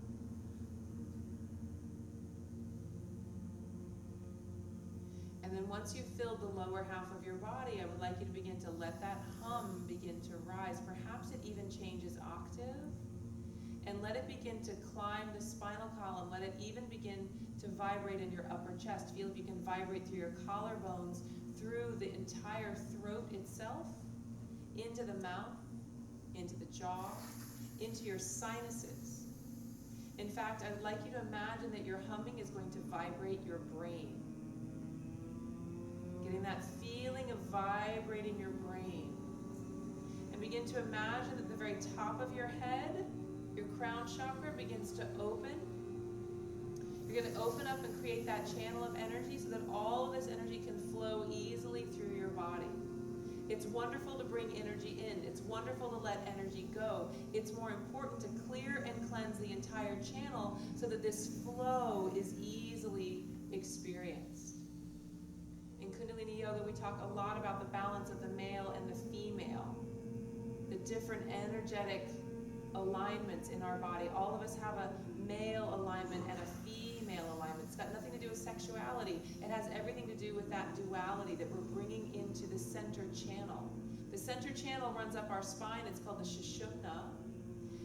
And then once you've filled the lower half of your body, I would like you to begin to let that hum begin to rise. Perhaps it even changes octave. And let it begin to climb the spinal column. Let it even begin to vibrate in your upper chest. Feel if you can vibrate through your collarbones, through the entire throat itself, into the mouth, into the jaw, into your sinuses. In fact, I would like you to imagine that your humming is going to vibrate your brain. Getting that feeling of vibrating your brain. And begin to imagine at the very top of your head, your crown chakra begins to open. You're going to open up and create that channel of energy so that all of this energy can flow easily through your body. It's wonderful to bring energy in. It's wonderful to let energy go. It's more important to clear and cleanse the entire channel so that this flow is easily experienced. know that we talk a lot about the balance of the male and the female, the different energetic alignments in our body. All of us have a male alignment and a female alignment. It's got nothing to do with sexuality. It has everything to do with that duality that we're bringing into the center channel. The center channel runs up our spine. It's called the Sushumna.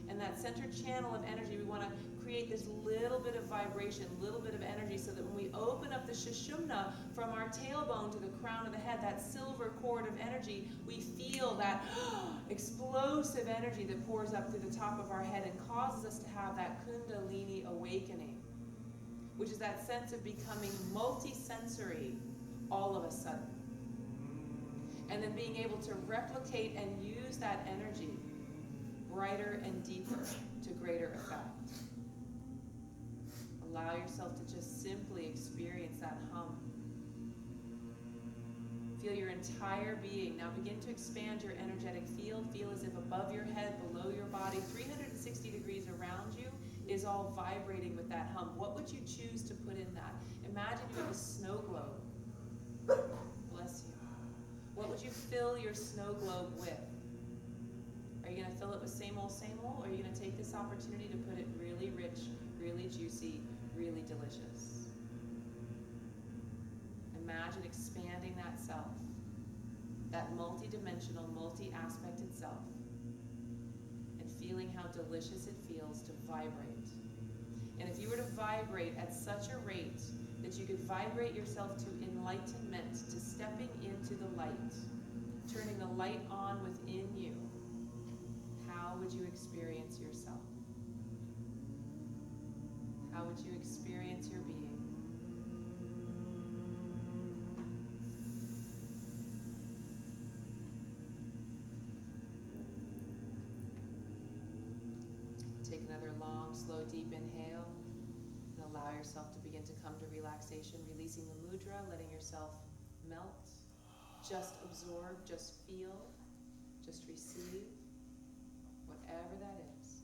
And that center channel of energy, we want to create this little bit of vibration, little bit of energy, so that when we open up the Sushumna from our tailbone to the crown of the head, that silver cord of energy, we feel that explosive energy that pours up through the top of our head and causes us to have that Kundalini awakening, which is that sense of becoming multisensory all of a sudden. And then being able to replicate and use that energy brighter and deeper to greater effect. Allow yourself to just simply experience that hum. Feel your entire being. Now begin to expand your energetic field. Feel as if above your head, below your body, 360 degrees around you is all vibrating with that hum. What would you choose to put in that? Imagine you have a snow globe. Bless you. What would you fill your snow globe with? Are you going to fill it with same old, or are you going to take this opportunity to put it really rich, really juicy, really delicious? Imagine expanding that self, that multi-dimensional, multi-aspected self, and feeling how delicious it feels to vibrate. And if you were to vibrate at such a rate that you could vibrate yourself to enlightenment, to stepping into the light, turning the light on within you, how would you experience yourself? How would you experience your being? Take another long, slow, deep inhale, and allow yourself to begin to come to relaxation, releasing the mudra, letting yourself melt. Just absorb, just feel, just receive. Whatever that is,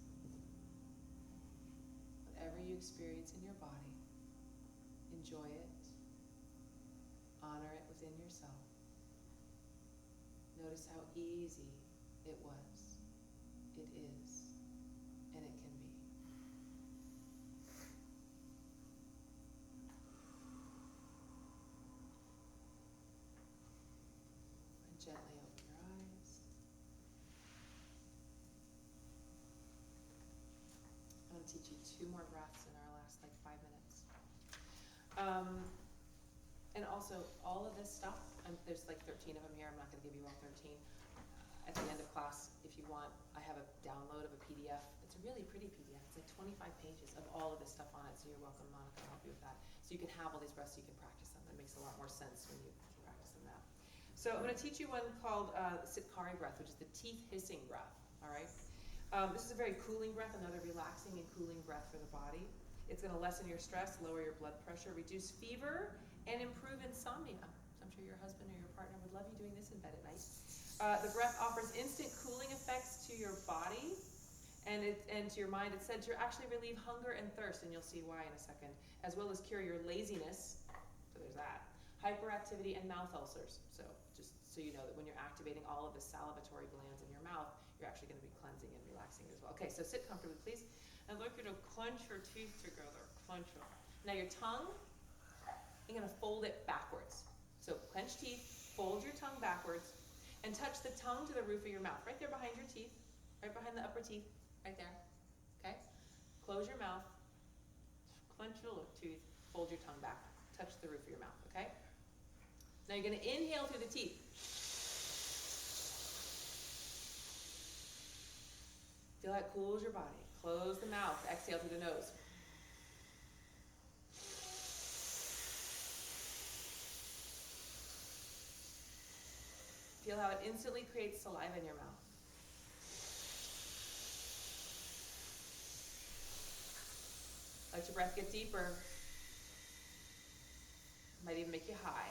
whatever you experience in your body, enjoy it, honor it within yourself. Notice how easy it was, it is, and it can be. And gently open your eyes. I'm going to teach you 2 more breaths in our last 5 minutes. And also, all of this stuff, there's 13 of them here. I'm not going to give you all 13. At the end of class, if you want, I have a download of a PDF. It's a really pretty PDF. It's 25 pages of all of this stuff on it. So you're welcome, Monica, I'll help you with that. So you can have all these breaths, so you can practice them. It makes a lot more sense when you practice them that. So I'm going to teach you one called Sitkari breath, which is the teeth hissing breath. All right. This is a very cooling breath, another relaxing and cooling breath for the body. It's going to lessen your stress, lower your blood pressure, reduce fever, and improve insomnia. So I'm sure your husband or your partner would love you doing this in bed at night. The breath offers instant cooling effects to your body and to your mind. It said to actually relieve hunger and thirst, and you'll see why in a second, as well as cure your laziness. So there's that. Hyperactivity and mouth ulcers. So just so you know that when you're activating all of the salivatory glands in your mouth, you're actually going to be cleansing and relaxing as well. Okay, so sit comfortably, please. And look at you to clench your teeth together. Clench them. Now your tongue, you're going to fold it backwards. So clench teeth, fold your tongue backwards, and touch the tongue to the roof of your mouth. Right there behind your teeth. Right behind the upper teeth. Right there. Okay? Close your mouth. Clench your teeth. Fold your tongue back. Touch the roof of your mouth. Okay? Now you're going to inhale through the teeth. Feel how it cools your body. Close the mouth. Exhale through the nose. Feel how it instantly creates saliva in your mouth. Let your breath get deeper. Might even make you high.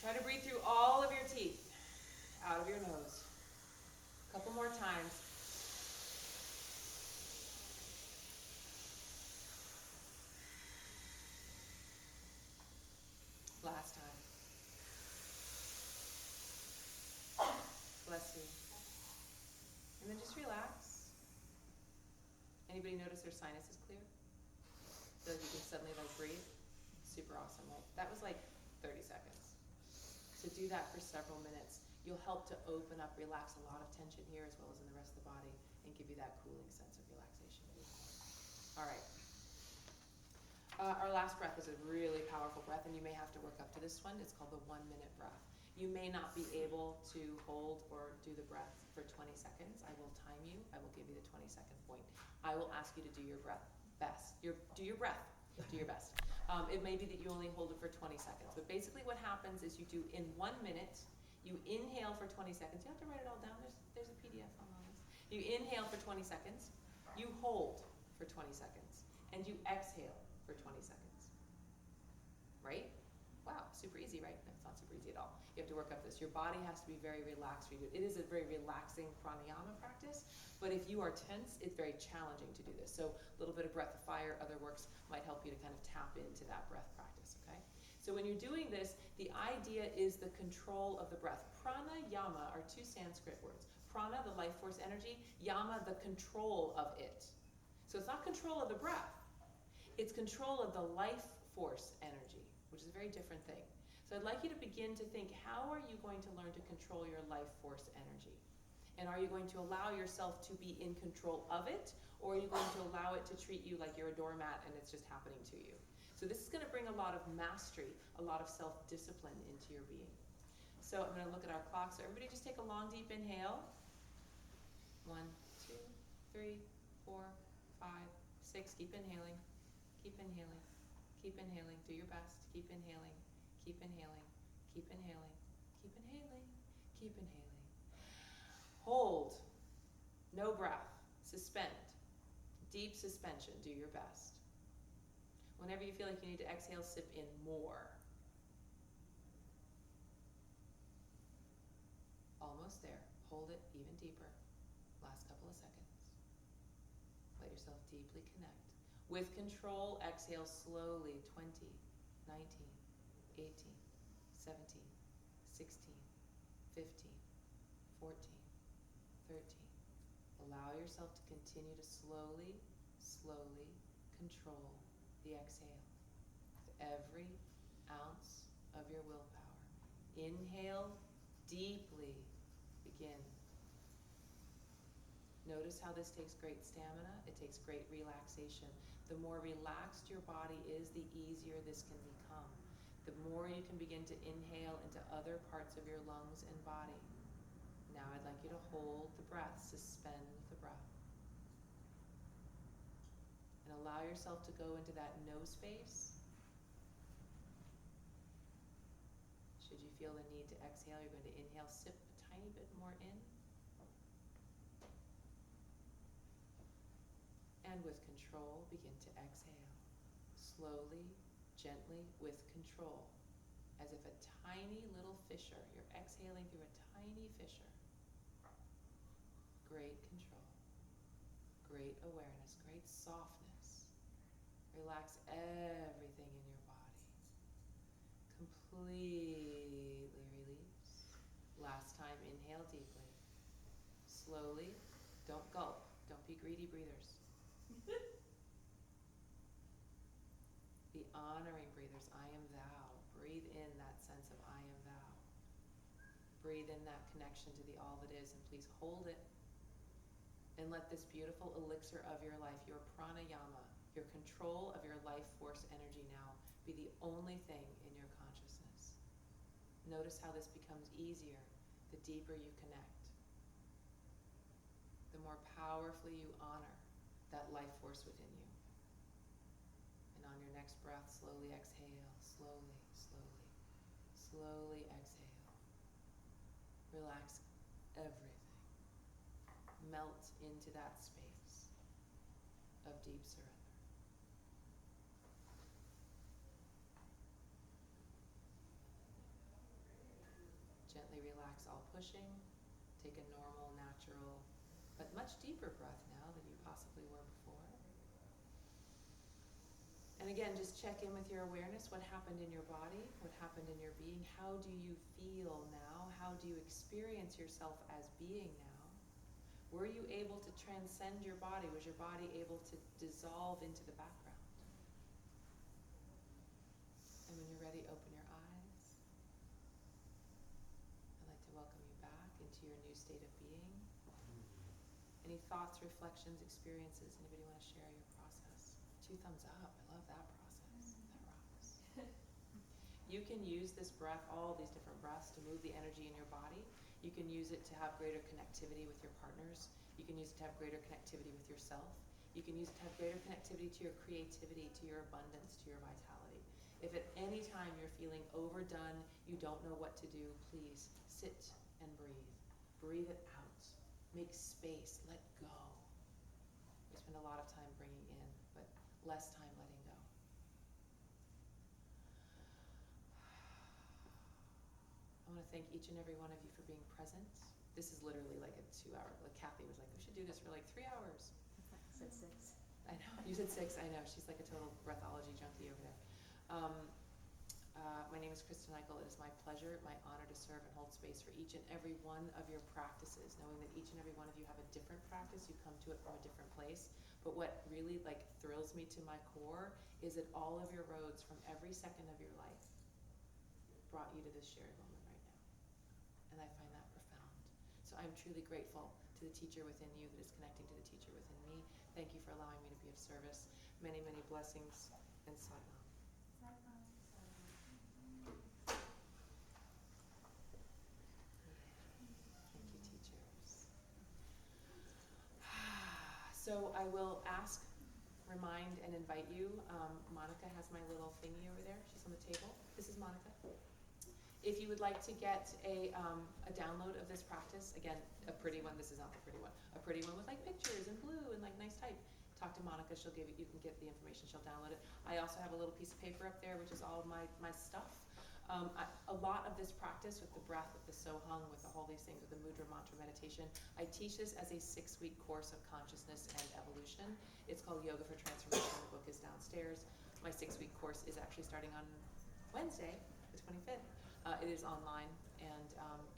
Try to breathe through all of your teeth. Out of your nose. A couple more times. Anybody notice their sinus is clear? Feel like you can suddenly like breathe? Super awesome, right? That was like 30 seconds. So do that for several minutes. You'll help to open up, relax a lot of tension here as well as in the rest of the body and give you that cooling sense of relaxation. All right. Our last breath is a really powerful breath, and you may have to work up to this one. It's called the 1 minute breath. You may not be able to hold or do the breath for 20 seconds. I will time you. I will give you the 20-second point. I will ask you to do your breath best. Do your breath. Do your best. It may be that you only hold it for 20 seconds, but basically what happens is you do in 1 minute, you inhale for 20 seconds. You have to write it all down. There's a PDF on all this. You inhale for 20 seconds. You hold for 20 seconds. And you exhale for 20 seconds. Right? Wow, super easy, right? No, it's not super easy at all. You have to work up this. Your body has to be very relaxed for you. It is a very relaxing pranayama practice, but if you are tense, it's very challenging to do this. So a little bit of breath of fire, other works might help you to kind of tap into that breath practice, okay? So when you're doing this, the idea is the control of the breath. Pranayama are two Sanskrit words. Prana, the life force energy, yama, the control of it. So it's not control of the breath. It's control of the life force energy, which is a very different thing. So I'd like you to begin to think, how are you going to learn to control your life force energy? And are you going to allow yourself to be in control of it, or are you going to allow it to treat you like you're a doormat and it's just happening to you? So this is going to bring a lot of mastery, a lot of self-discipline into your being. So I'm going to look at our clock. So everybody just take a long, deep inhale. 1, 2, 3, 4, 5, 6. Keep inhaling. Keep inhaling. Keep inhaling. Do your best. Keep inhaling. Keep inhaling. Keep inhaling. Keep inhaling. Keep inhaling. Hold. No breath. Suspend. Deep suspension. Do your best. Whenever you feel like you need to exhale, sip in more. Almost there. Hold it even deeper. Last couple of seconds. Let yourself deeply connect. With control, exhale slowly. 20, 19, 18, 17, 16, 15, 14, 13. Allow yourself to continue to slowly, slowly control the exhale with every ounce of your willpower. Inhale deeply. Begin. Notice how this takes great stamina. It takes great relaxation. The more relaxed your body is, the easier this can become. The more you can begin to inhale into other parts of your lungs and body. Now I'd like you to hold the breath, suspend the breath. And allow yourself to go into that no space. Should you feel the need to exhale, you're going to inhale, sip a tiny bit more in. And with control, begin to exhale. Slowly, gently, with control. As if a tiny little fissure. You're exhaling through a tiny fissure. Great control. Great awareness. Great softness. Relax everything in your body. Completely release. Last time, inhale deeply. Slowly. Don't gulp. Don't be greedy breathers. Be honoring breathers. I am thou. Breathe in that sense of I am thou. Breathe in that connection to the all that is, and please hold it. And let this beautiful elixir of your life, your pranayama, your control of your life force energy now, be the only thing in your consciousness. Notice how this becomes easier the deeper you connect. The more powerfully you honor that life force within you. And on your next breath, slowly exhale, slowly, slowly, slowly exhale. Relax everything. Melt into that space of deep surrender. Gently relax all pushing. Take a normal, natural, but much deeper breath now than you possibly were before. And again, just check in with your awareness. What happened in your body? What happened in your being? How do you feel now? How do you experience yourself as being now? Were you able to transcend your body? Was your body able to dissolve into the background? And when you're ready, open your eyes. I'd like to welcome you back into your new state of being. Any thoughts, reflections, experiences? Anybody want to share your process? 2 thumbs up. I love that process. That rocks. You can use this breath, all these different breaths, to move the energy in your body. You can use it to have greater connectivity with your partners. You can use it to have greater connectivity with yourself. You can use it to have greater connectivity to your creativity, to your abundance, to your vitality. If at any time you're feeling overdone, you don't know what to do, please sit and breathe. Breathe it out. Make space. Let go. We spend a lot of time bringing in, but less time letting go. I want to thank each and every one of you for being present. This is literally like a 2-hour, like Kathy was like, we should do this for like 3 hours. I said 6. I know, you said 6, I know, she's like a total breathology junkie over there. My name is Kristen Eykel. It is my pleasure, my honor to serve and hold space for each and every one of your practices, knowing that each and every one of you have a different practice, you come to it from a different place. But what really like thrills me to my core is that all of your roads from every second of your life brought you to this shared moment right now. And I find that profound. So I'm truly grateful to the teacher within you that is connecting to the teacher within me. Thank you for allowing me to be of service. Many, many blessings and Saigon. Thank you, teachers. So I will ask, remind, and invite you. Monica has my little thingy over there. She's on the table. This is Monica. If you would like to get a download of this practice, again, a pretty one. This is not the pretty one. A pretty one with like pictures and blue and like nice type. Talk to Monica. She'll give you can get the information. She'll download it. I also have a little piece of paper up there, which is all of my stuff. A lot of this practice with the breath, with the Sohung, with all these things, with the mudra mantra meditation, I teach this as a 6-week course of consciousness and evolution. It's called Yoga for Transformation. The book is downstairs. My 6-week course is actually starting on Wednesday, the 25th. It is online, and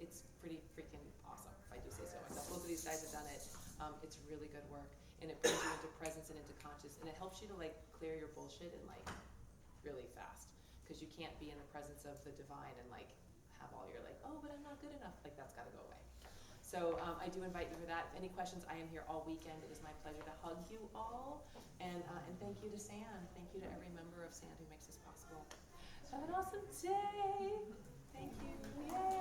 it's pretty freaking awesome, if I do say so myself. Both of these guys have done it. It's really good work, and it brings you into presence and into conscious, and it helps you to like clear your bullshit and like really fast, because you can't be in the presence of the divine and like have all your like, oh, but I'm not good enough. Like that's got to go away. So I do invite you for that. If any questions, I am here all weekend. It is my pleasure to hug you all, and thank you to Sand. Thank you to every member of Sand who makes this possible. Have an awesome day. Thank you. Yay.